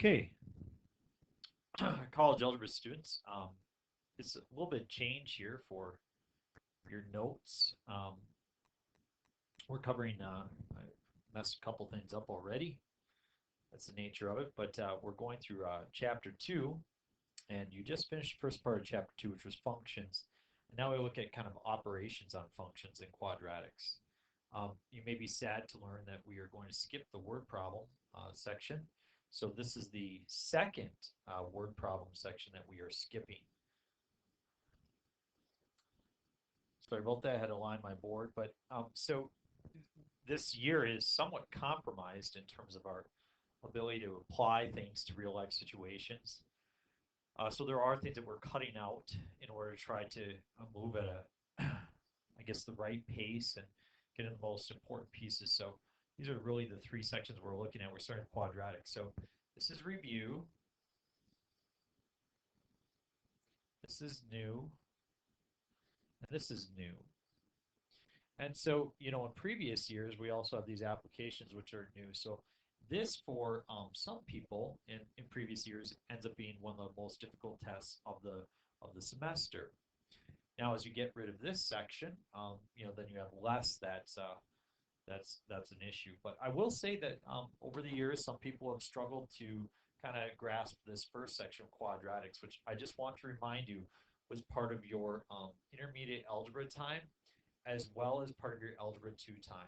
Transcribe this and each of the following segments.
Okay, college algebra students, it's a little bit of change here for your notes. We're covering, I messed a couple things up already. That's the nature of it, but we're going through chapter 2, and you just finished the first part of chapter 2, which was functions. And now we look at kind of operations on functions and quadratics. You may be sad to learn that we are going to skip the word problem section. So this is the second word problem section that we are skipping. Sorry about that, I had to align my board. But so this year is somewhat compromised in terms of our ability to apply things to real life situations. So there are things that we're cutting out in order to try to move at a, I guess, the right pace and get in the most important pieces. So these are really the three sections we're looking at. We're starting with quadratics. So this is review. This is new. And this is new. And so, in previous years, we also have these applications which are new. So this, for some people in previous years, ends up being one of the most difficult tests of the semester. Now, as you get rid of this section, then you have less that's an issue. But I will say that over the years, some people have struggled to kind of grasp this first section of quadratics, which I just want to remind you was part of your intermediate algebra time, as well as part of your Algebra 2 time.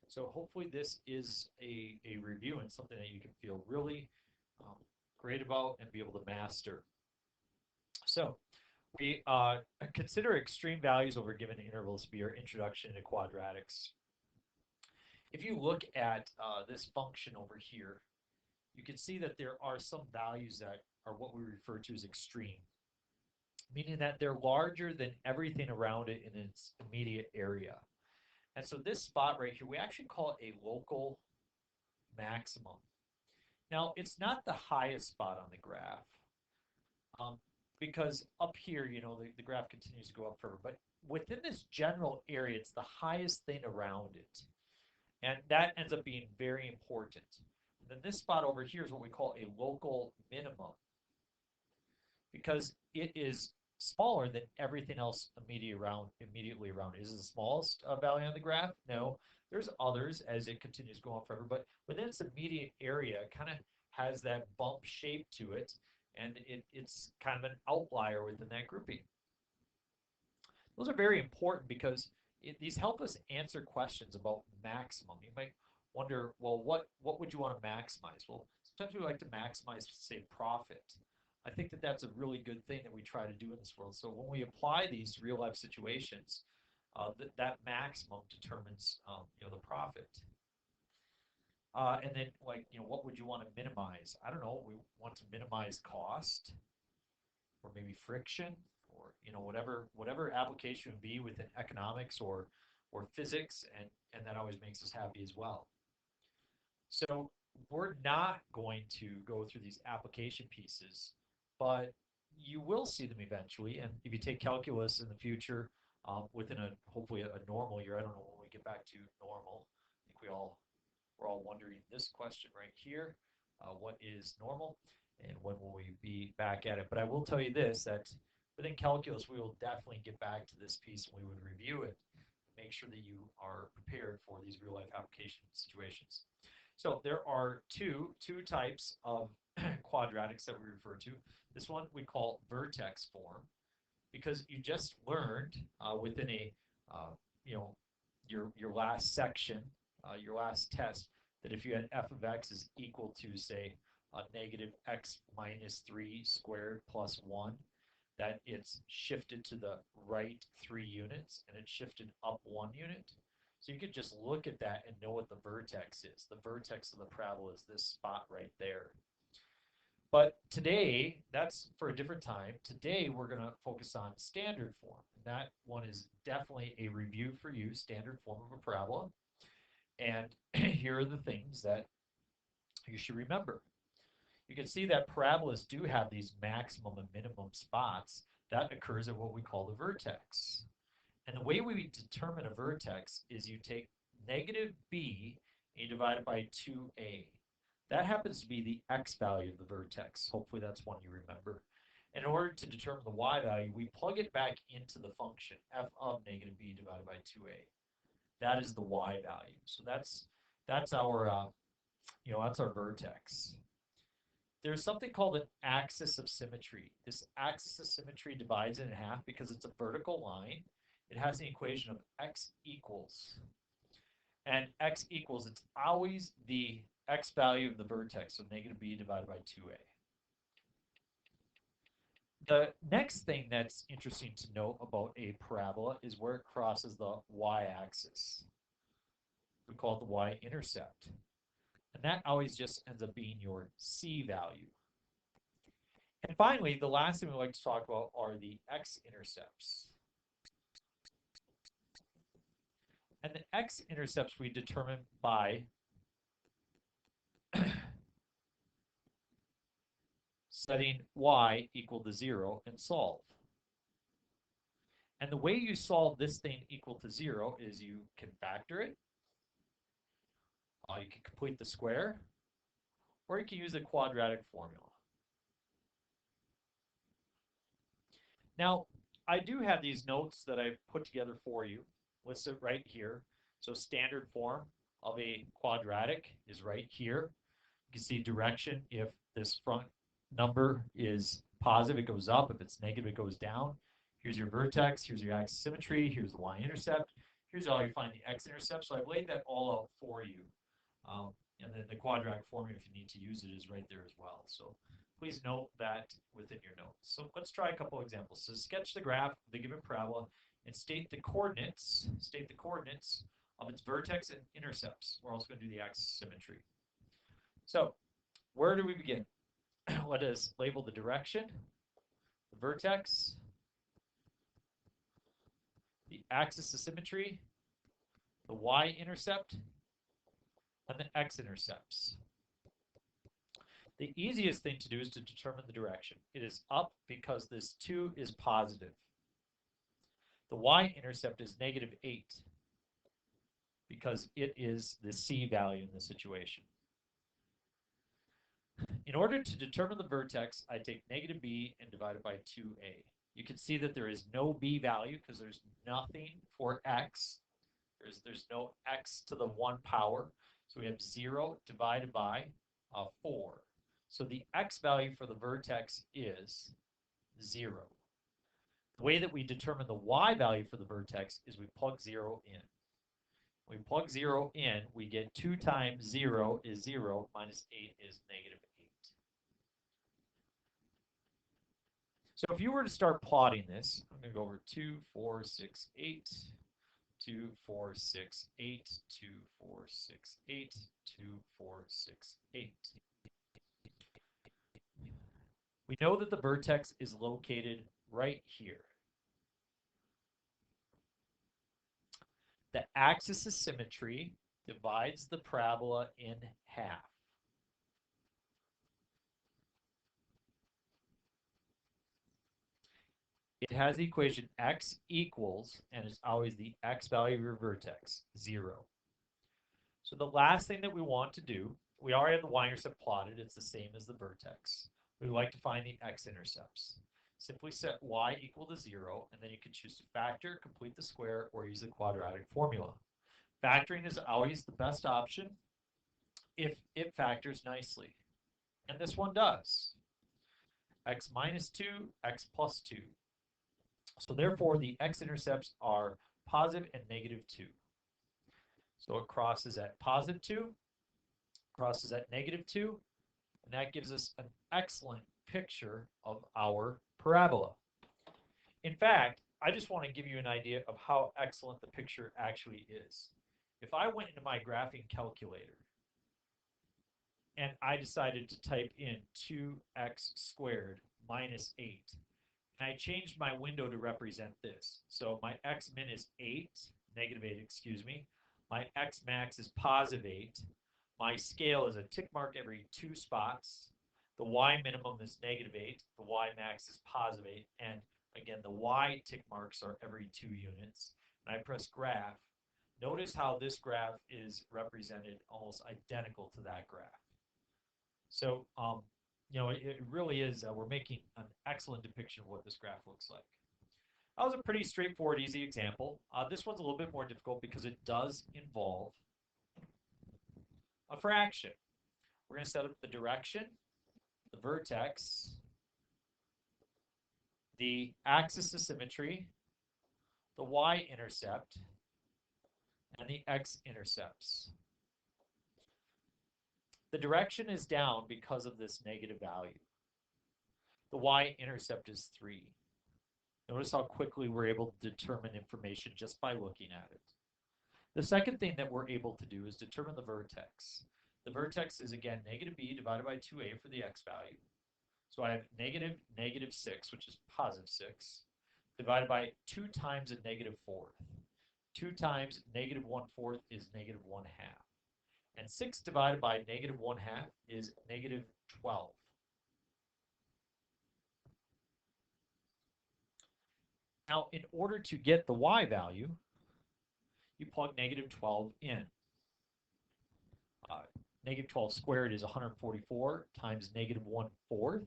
So hopefully this is a review and something that you can feel really great about and be able to master. So we consider extreme values over given intervals to be our introduction to quadratics. If you look at this function over here, you can see that there are some values that are what we refer to as extreme, meaning that they're larger than everything around it in its immediate area. And so this spot right here, we actually call it a local maximum. Now, it's not the highest spot on the graph because up here, the graph continues to go up further. But within this general area, it's the highest thing around it. And that ends up being very important. And then this spot over here is what we call a local minimum because it is smaller than everything else immediately around. Is it the smallest value on the graph? No. There's others as it continues going on forever, but within its immediate area, it kind of has that bump shape to it, and it's kind of an outlier within that grouping. Those are very important because these help us answer questions about maximum. You might wonder, well, what would you want to maximize? Well, sometimes we like to maximize, say, profit. I think that that's a really good thing that we try to do in this world. So when we apply these to real life situations, that maximum determines the profit. And then what would you want to minimize? I don't know. We want to minimize cost, or maybe friction, or whatever application would be within economics or physics, and that always makes us happy as well. So we're not going to go through these application pieces, but you will see them eventually. And if you take calculus in the future, within hopefully a normal year, I don't know when we get back to normal. I think we're all wondering this question right here: what is normal, and when will we be back at it? But I will tell you this: that within calculus, we will definitely get back to this piece, and we would review it, make sure that you are prepared for these real life application situations. So there are two types of quadratics that we refer to. This one we call vertex form, because you just learned within your last section, your last test, that if you had f of x is equal to, say, negative x minus 3 squared plus 1, that it's shifted to the right 3 units and it's shifted up 1 unit. So you could just look at that and know what the vertex is. The vertex of the parabola is this spot right there. But today, that's for a different time. Today, we're going to focus on standard form. And that one is definitely a review for you, standard form of a parabola. And here are the things that you should remember. You can see that parabolas do have these maximum and minimum spots. That occurs at what we call the vertex. And the way we determine a vertex is you take negative b and you divide it by 2a. That happens to be the x value of the vertex. Hopefully that's one you remember. In order to determine the y value, we plug it back into the function f of negative b divided by 2a. That is the y value. So that's our that's our vertex. There's something called an axis of symmetry. This axis of symmetry divides it in half because it's a vertical line. It has the equation of x equals. And x equals, it's always the x value of the vertex, so negative b divided by 2a. The next thing that's interesting to note about a parabola is where it crosses the y-axis. We call it the y-intercept. And that always just ends up being your c value. And finally, the last thing we like to talk about are the x-intercepts. And the x-intercepts we determine by setting y equal to 0 and solve. And the way you solve this thing equal to 0 is you can factor it, you can complete the square, or you can use a quadratic formula. Now, I do have these notes that I've put together for you, listed right here. So standard form of a quadratic is right here. You can see direction. If this front number is positive, it goes up. If it's negative, it goes down. Here's your vertex. Here's your axis symmetry. Here's the y-intercept. Here's how you find the x-intercept. So I've laid that all out for you. And then the quadratic formula, if you need to use it, is right there as well. So please note that within your notes. So let's try a couple examples. So sketch the graph of the given parabola and state the coordinates of its vertex and intercepts. We're also going to do the axis symmetry. So where do we begin? Let us label the direction, the vertex, the axis of symmetry, the y-intercept, and the x-intercepts. The easiest thing to do is to determine the direction. It is up because this 2 is positive. The y-intercept is negative 8 because it is the c value in the situation. In order to determine the vertex, I take negative b and divide it by 2a. You can see that there is no b value because there's nothing for x. There's no x to the 1 power. So we have 0 divided by 4. So the x value for the vertex is 0. The way that we determine the y value for the vertex is we plug 0 in. When we plug 0 in, we get 2 times 0 is 0, minus 8 is negative 8. So if you were to start plotting this, I'm going to go over 2, 4, 6, 8, 2, 4, 6, 8, 2, 4, 6, 8, 2, 4, 6, 8. We know that the vertex is located right here. The axis of symmetry divides the parabola in half. It has the equation x equals, and it's always the x value of your vertex, 0. So the last thing that we want to do, we already have the y-intercept plotted. It's the same as the vertex. We would like to find the x-intercepts. Simply set y equal to 0, and then you can choose to factor, complete the square, or use the quadratic formula. Factoring is always the best option if it factors nicely. And this one does. X minus 2, x plus 2. So therefore, the x-intercepts are positive and negative 2. So it crosses at positive 2, crosses at negative 2, and that gives us an excellent picture of our parabola. In fact, I just want to give you an idea of how excellent the picture actually is. If I went into my graphing calculator and I decided to type in 2x squared minus 8, and I changed my window to represent this. So my x min is 8, negative 8, excuse me. My x max is positive 8. My scale is a tick mark every 2 spots. The y minimum is negative 8. The y max is positive 8. And again, the y tick marks are every 2 units. And I press graph. Notice how this graph is represented almost identical to that graph. So, it really is, we're making an excellent depiction of what this graph looks like. That was a pretty straightforward, easy example. This one's a little bit more difficult because it does involve a fraction. We're going to set up the direction, the vertex, the axis of symmetry, the y-intercept, and the x-intercepts. The direction is down because of this negative value. The y-intercept is 3. Notice how quickly we're able to determine information just by looking at it. The second thing that we're able to do is determine the vertex. The vertex is, again, negative b divided by 2a for the x value. So I have negative 6, which is positive 6, divided by 2 times a negative fourth. 2 times negative 1/4 is negative 1/2. And 6 divided by negative 1/2 is negative 12. Now, in order to get the y value, you plug negative 12 in. Negative 12 squared is 144 times negative 1/4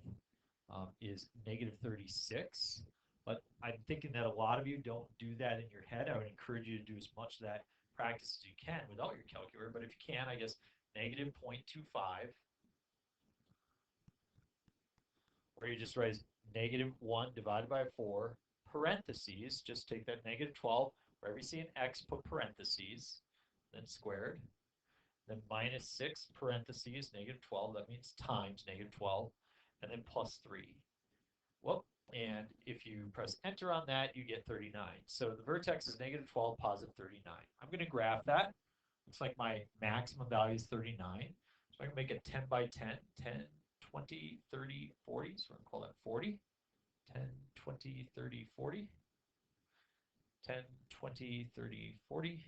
is negative 36. But I'm thinking that a lot of you don't do that in your head. I would encourage you to do as much of that practice as you can without your calculator. But if you can, I guess negative 0.25, or you just write negative 1 divided by 4, parentheses, just take that negative 12, wherever you see an x, put parentheses, then squared, then minus 6, parentheses, negative 12, that means times negative 12, and then plus 3. Well, and if you press enter on that, you get 39. So the vertex is negative 12, positive 39. I'm going to graph that. Looks like my maximum value is 39. So I can make it 10 by 10, 10, 20, 30, 40. So I'm going to call that 40. 10, 20, 30, 40. 10, 20, 30, 40.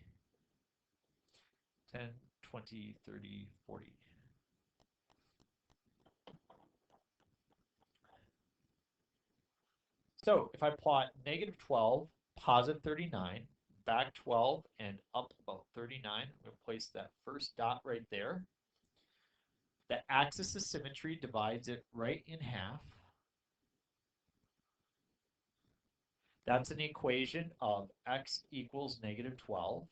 10, 20, 30, 40. So if I plot negative 12, positive 39, back 12, and up about 39, I'm going to place that first dot right there. The axis of symmetry divides it right in half. That's an equation of x equals negative 12.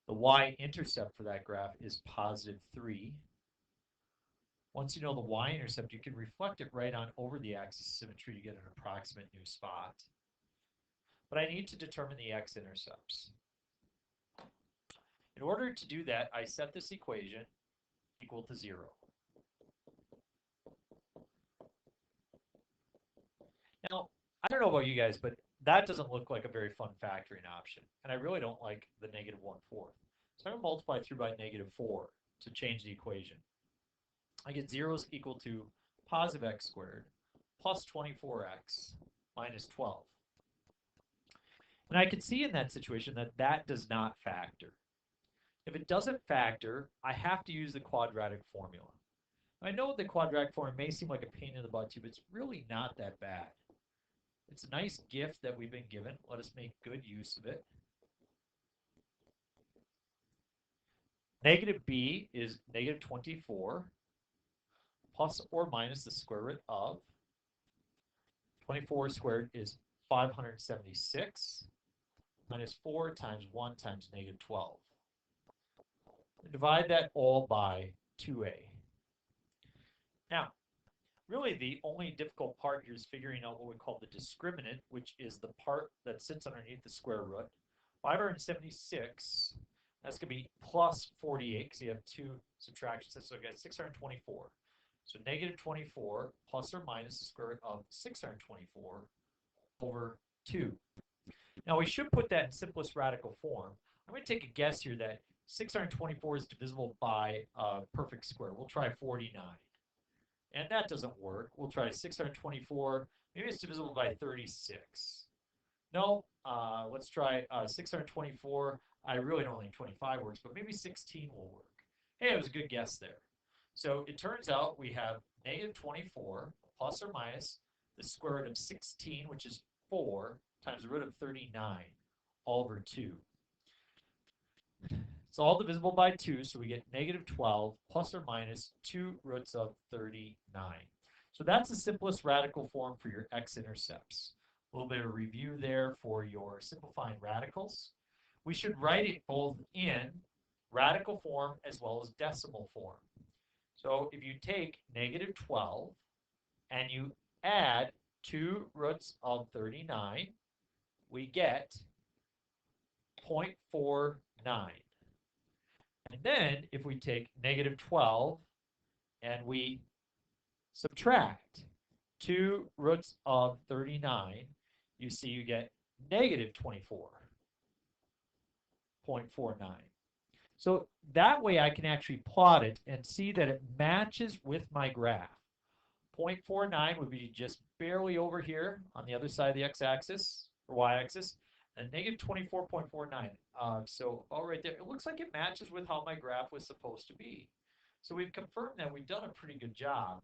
The y-intercept for that graph is positive 3. Once you know the y-intercept, you can reflect it right on over the axis of symmetry to get an approximate new spot. But I need to determine the x-intercepts. In order to do that, I set this equation equal to 0. Now, I don't know about you guys, but that doesn't look like a very fun factoring option. And I really don't like the negative 1/4. So I'm going to multiply through by negative 4 to change the equation. I get 0 is equal to positive x squared plus 24x minus 12. And I can see in that situation that that does not factor. If it doesn't factor, I have to use the quadratic formula. I know the quadratic formula may seem like a pain in the butt to you, but it's really not that bad. It's a nice gift that we've been given. Let us make good use of it. Negative b is negative 24 plus or minus the square root of 24 squared is 576 minus 4 times 1 times negative 12. Divide that all by 2a. Now, really the only difficult part here is figuring out what we call the discriminant, which is the part that sits underneath the square root. 576, that's going to be plus 48, because you have two subtractions, so I got 624. So negative 24 plus or minus the square root of 624 over 2. Now we should put that in simplest radical form. I'm going to take a guess here that 624 is divisible by a perfect square. We'll try 49. And that doesn't work. We'll try 624. Maybe it's divisible by 36. No, let's try 624. I really don't think 25 works, but maybe 16 will work. Hey, it was a good guess there. So it turns out we have negative 24 plus or minus the square root of 16, which is 4, times the root of 39, all over 2. It's all divisible by 2, so we get negative 12 plus or minus 2 roots of 39. So that's the simplest radical form for your x-intercepts. A little bit of review there for your simplifying radicals. We should write it both in radical form as well as decimal form. So if you take negative 12 and you add 2 roots of 39, we get 0.49. And then if we take negative 12 and we subtract 2 roots of 39, you see you get negative 24.49. So that way I can actually plot it and see that it matches with my graph. 0.49 would be just barely over here on the other side of the x-axis or y-axis, and negative 24.49. So all right there, it looks like it matches with how my graph was supposed to be. So we've confirmed that we've done a pretty good job.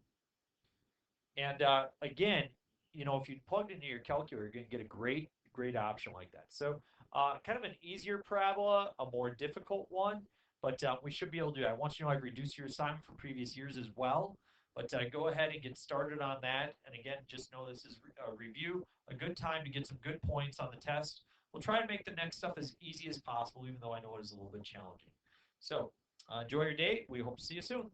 And again, you know, if you plugged into your calculator, you're going to get a great option like that. So kind of an easier parabola, a more difficult one, but we should be able to do that. I want you to know I've reduced your assignment from previous years as well, but go ahead and get started on that. And again, just know this is a review, a good time to get some good points on the test. We'll try to make the next stuff as easy as possible, even though I know it is a little bit challenging. So enjoy your day. We hope to see you soon.